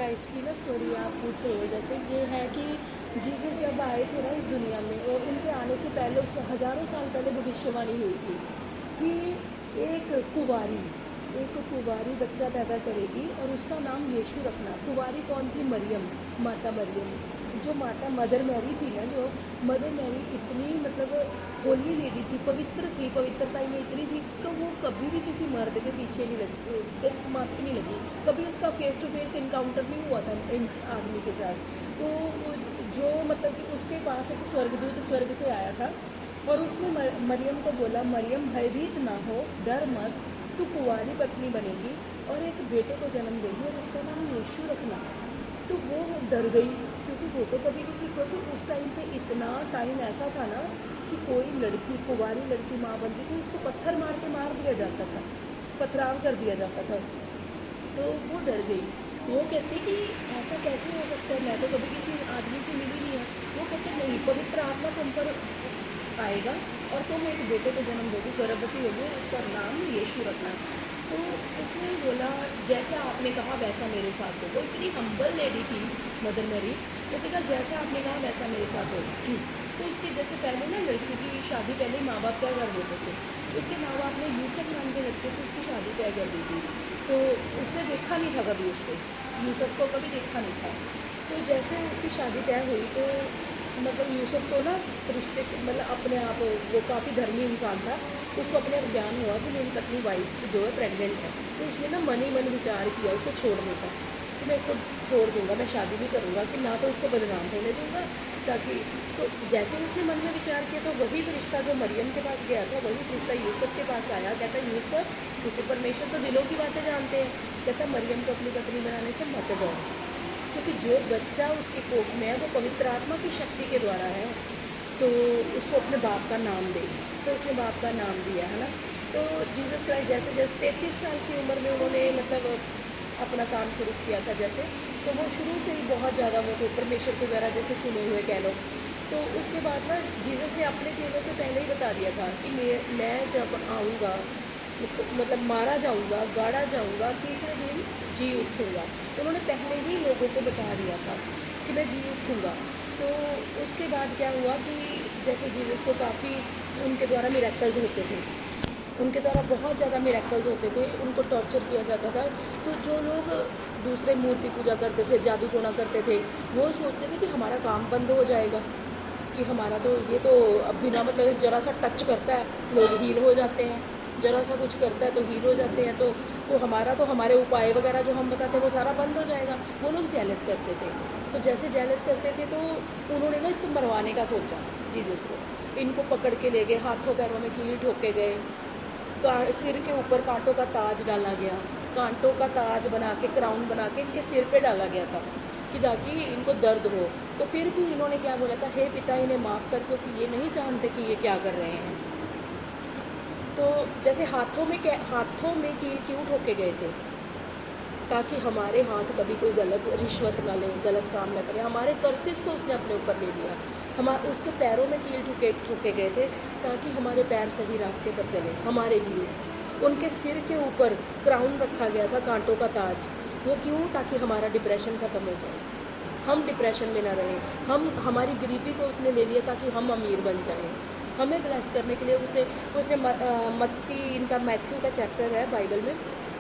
Christ की ना story आप पूछ रहे हो, जैसे ये है कि जीसस जब आए थे ना इस दुनिया में, और उनके आने से पहले, उससे हज़ारों साल पहले भविष्यवाणी हुई थी कि एक कुंवारी एक कुंवारी बच्चा पैदा करेगी और उसका नाम यीशु रखना। कुंवारी कौन थी? मरियम, माता मरियम। जो माता मदर मैरी थी ना, जो मदर मैरी इतनी मतलब होली लेडी थी, पवित्र थी, पवित्रता में इतनी थी कि वो कभी भी किसी मर्द के पीछे नहीं लगी, एक मात्र नहीं लगी। कभी उसका फेस टू फेस इनकाउंटर नहीं हुआ था इन आदमी के साथ। तो जो मतलब कि उसके पास एक स्वर्गदूत स्वर्ग से आया था और उसने मरियम को बोला, मरियम भयभीत ना हो, डर मत, तू कुंवारी पत्नी बनेगी और एक बेटे को जन्म देगी और उसका नाम यीशु रखना। तो वो डर गई, क्योंकि वो तो कभी नहीं सीखो। तो उस टाइम पे इतना टाइम ऐसा था ना कि कोई लड़की, कुंवारी लड़की माँ बनती थी, उसको पत्थर मार के मार दिया जाता था, पथराव कर दिया जाता था। तो वो डर गई। वो कहती कि ऐसा कैसे हो सकता है, मैं तो कभी किसी आदमी से मिली नहीं है। वो कहते नहीं, पवित्र आत्मा तुम पर आएगा और तुम एक बेटे को जन्म दोगी, गर्भवती होगी, उसका नाम यीशु रखना। तो उसने बोला, जैसा आपने कहा वैसा मेरे साथ हो। वो इतनी हम्बल लेडी थी मदर मैरी। उसने कहा जैसा आपने कहा वैसा मेरे साथ हो। तो उसके जैसे पहले ना लड़की की शादी पहले माँ बाप तय कर देते थे। उसके माँ बाप ने यूसुफ नाम के लड़के से उसकी शादी तय कर दी थी। तो उसने देखा नहीं था कभी उसको, यूसुफ को कभी देखा नहीं था। तो जैसे उसकी शादी तय हुई तो मतलब यूसुफ को ना रिश्ते मतलब अपने आप, वो काफ़ी धर्मी इंसान था, उसको अपने आप ज्ञान हुआ कि मेरी पत्नी वाइफ जो है प्रेग्नेंट है। तो उसने ना मन ही मन विचार किया उसको छोड़ने का, कि मैं इसको छोड़ दूंगा, मैं शादी नहीं करूँगा, कि ना तो उसको बदनाम होने दूंगा ताकि। तो जैसे ही उसने मन में विचार किया तो वही रिश्ता जो मरियम के पास गया था, वही रिश्ता यूसुफ के पास आया। कहता यूसुफ, क्योंकि परमेश्वर तो दिलों की बातें जानते हैं, कहता मरियम को अपनी पत्नी बनाने से मत डर, क्योंकि जो बच्चा उसके कोख में है वो पवित्र आत्मा की शक्ति के द्वारा है। तो उसको अपने बाप का नाम दे। तो उसने बाप का नाम दिया है ना। तो जीसस क्राइस्ट जैसे जैसे 33 साल की उम्र में उन्होंने मतलब अपना काम शुरू किया था जैसे, तो वो शुरू से ही बहुत ज़्यादा वो थे परमेश्वर के द्वारा जैसे चुने हुए कह लो। तो उसके बाद ना जीसस ने अपने चेलों से पहले ही बता दिया था कि मैं जब आऊँगा मतलब मारा जाऊँगा, गाड़ा जाऊँगा, तीसरे दिन जी उठूँगा। तो उन्होंने पहले ही लोगों को बता दिया था कि मैं जी उठूँगा। तो उसके बाद क्या हुआ कि जैसे जीसस को काफ़ी उनके द्वारा मिरेकल्स होते थे, उनके द्वारा बहुत ज़्यादा मिरेकल्स होते थे, उनको टॉर्चर किया जाता था। तो जो लोग दूसरे मूर्ति पूजा करते थे, जादू टोना करते थे, वो सोचते थे कि हमारा काम बंद हो जाएगा, कि हमारा तो ये तो अब बिना मतलब ज़रा सा टच करता है लोग हील हो जाते हैं, ज़रा सा कुछ करता है तो हील हो जाते हैं। तो हमारा तो हमारे उपाय वगैरह जो हम बताते हैं वो सारा बंद हो जाएगा। वो लोग जेलस करते थे। तो जैसे जेलस करते थे तो उन्होंने ना इसको मरवाने का सोचा जीसस को। इनको पकड़ के ले गए, हाथों पैरों में कील ठोके गए, सिर के ऊपर कांटों का ताज डाला गया, कांटों का ताज बना के क्राउन बना के इनके सिर पे डाला गया था कि ताकि इनको दर्द हो। तो फिर भी इन्होंने क्या बोला था, हे पिता इन्हें माफ़ कर, क्योंकि ये नहीं जानते कि ये क्या कर रहे हैं। तो जैसे हाथों में कील क्यों ठोके गए थे, ताकि हमारे हाथ कभी कोई गलत रिश्वत ना ले, गलत काम ना करे। हमारे कर्सेस को उसने अपने ऊपर ले लिया। उसके पैरों में कील ठोके गए थे ताकि हमारे पैर सही रास्ते पर चले हमारे लिए। उनके सिर के ऊपर क्राउन रखा गया था, कांटों का ताज। वो क्यों? ताकि हमारा डिप्रेशन ख़त्म हो जाए, हम डिप्रेशन में ना रहें। हमारी गरीबी को उसने ले लिया ताकि हम अमीर बन जाएं। हमें ब्लेस करने के लिए उसने मत्ती, इनका मैथ्यू का चैप्टर है बाइबल में,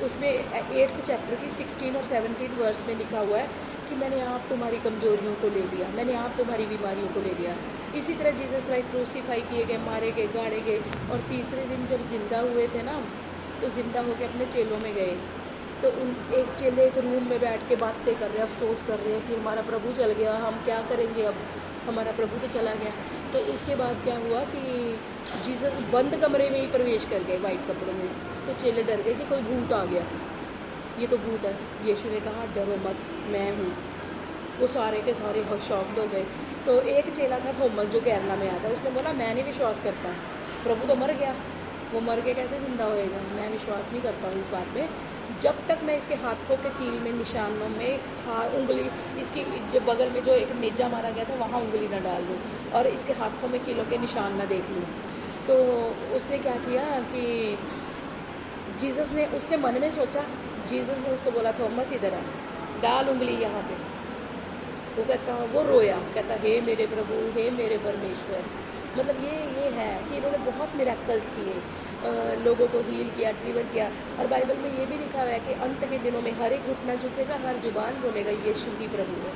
उसमें 8th चैप्टर की 16 और 17 वर्स में लिखा हुआ है कि मैंने आप तुम्हारी कमजोरियों को ले लिया, मैंने आप तुम्हारी बीमारियों को ले लिया। इसी तरह जीसस क्राइस्ट क्रूसीफाई किए गए, मारे गए, गाड़े गए, और तीसरे दिन जब जिंदा हुए थे ना, तो जिंदा होकर अपने चेलों में गए। तो एक चेले एक रूम में बैठ के बातें कर रहे हैं, अफसोस कर रहे हैं कि हमारा प्रभु चल गया, हम क्या करेंगे अब, हमारा प्रभु तो चला गया। तो उसके बाद क्या हुआ कि जीसस बंद कमरे में ही प्रवेश कर गए वाइट कपड़ों में। तो चेले डर गए कि कोई भूत आ गया, ये तो भूत है। यीशु ने कहा डरो मत, मैं हूँ। वो सारे के सारे शॉक्ड हो गए। तो एक चेला था थॉमस जो केरला में आया था, उसने बोला मैं नहीं विश्वास करता, प्रभु तो मर गया, वो मर के कैसे ज़िंदा होएगा, मैं विश्वास नहीं करता हूँ इस बात में, जब तक मैं इसके हाथों के कील में निशानों में उंगली, इसकी जो बगल में जो एक नेजा मारा गया था वहाँ उंगली ना डाल लूँ और इसके हाथों में कीलों के निशान ना देख लूँ। तो उसने क्या किया कि उसने मन में सोचा, जीसस ने उसको बोला थॉमस इधर आ, डाल उंगली यहाँ पे। वो कहता, वो रोया, कहता हे मेरे प्रभु, हे मेरे परमेश्वर। मतलब ये है कि इन्होंने बहुत मिरेकल्स किए, लोगों को हील किया, डिलीवर किया। और बाइबल में ये भी लिखा हुआ है कि अंत के दिनों में हर एक घुटना झुकेगा, हर जुबान बोलेगा यीशु ही प्रभु है।